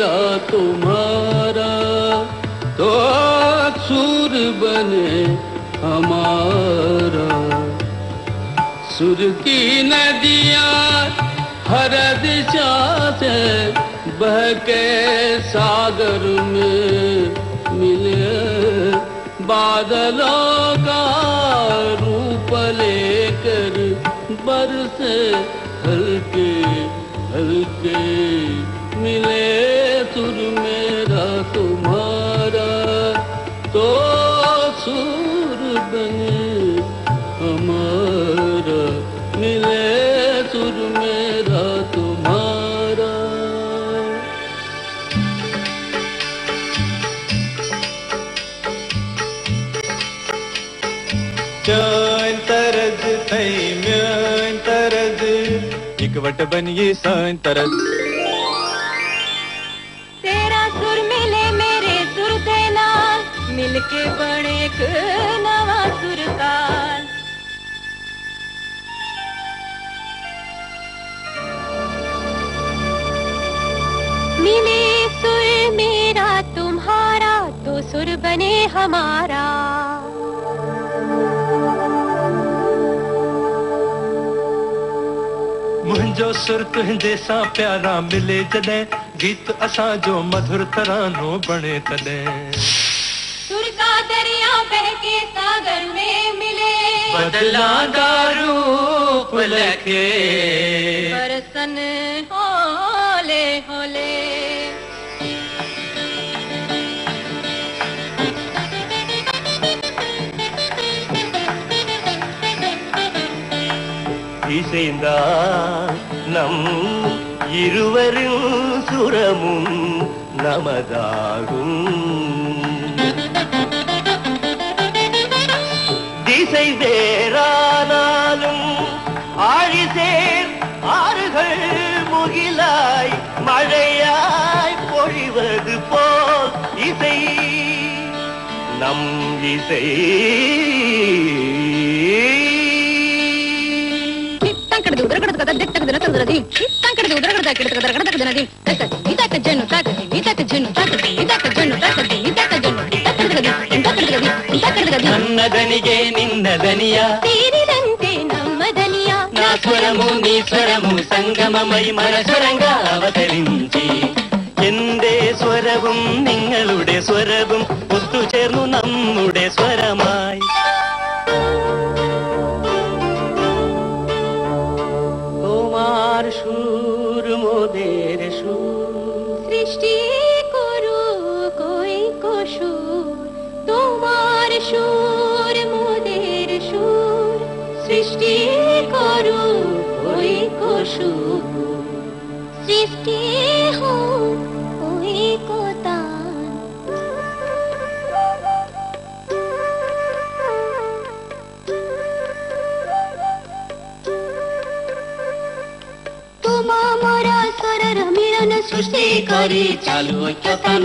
मेरा तुम्हारा, तो सुर बने हमारा। सुर की नदियाँ हर दिशा से बह के सागर में मिले, बादलों का रूप लेकर बरसे हल्के हल्के, मिले सुर मेरा तुम्हारा, तो सुर बने हमारा। मिले सुर मेरा तुम्हारा। Mjön तरज थई म्jön तरज, इकवट बनिए सान तरज। तेरा सुर मिले मेरे सुर दे नाल, मिलके बने एक नवा सुर ताल। मिले सुर मेरा तुम्हारा, तो सुर बने हमारा। मुंहिंजो सुर तुंहिंजे सां प्यारा मिले जॾहिं, गीत असां जो मधुर तरानो बणे तॾहिं। सुर का दरिया बह के सागर में मिले, बदलांदा रूप लखे, बरसन होले होले। இசைந்தா நம் இருவரின் சுரமும் நமதாகும். திசை வேறானாலும் ஆழிசேர் ஆறுகள் முகிலாய் மழையாய் பொழிவது போல் இசை நம் இசை. నన్నదనిగే నిన్నదనియా, తీరిదంతే నమ్మదనియా, నా స్వరము నీ స్వరము സംഗമമായി മനസ്വരങ്ക അവതരിഞ്ചി. എന്റെ സ്വരവും നിങ്ങളുടെ സ്വരവും ഒത്തുചേർന്നു നമ്മുടെ സ്വരമായി. তোমার সুর মোদের সুর, সৃষ্টি করু কই কসুর। তোমার সুর মোদের সুর, সৃষ্টি করু কই কসুর। সৃষ্টি হো কই কোতান। তোমা মোরা স্বরর মিলন সৃষ্টি করি চালু ঐক্যতান।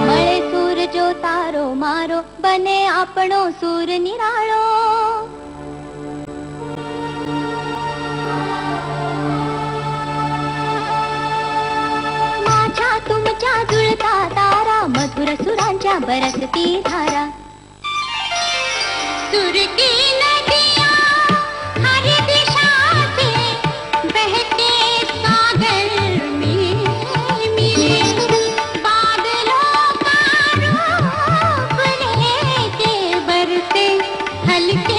મળે સૂર જો તારો મારો, બને આપણો સૂર નિરાળો। माझ्या तुमच्या जुळता तारा, मधुर सुरांच्या बरसती धारा। सुर की नदियाँ हर दिशा से बहते सागर में मिले, बादलों का रूप लेके बरसे हल्के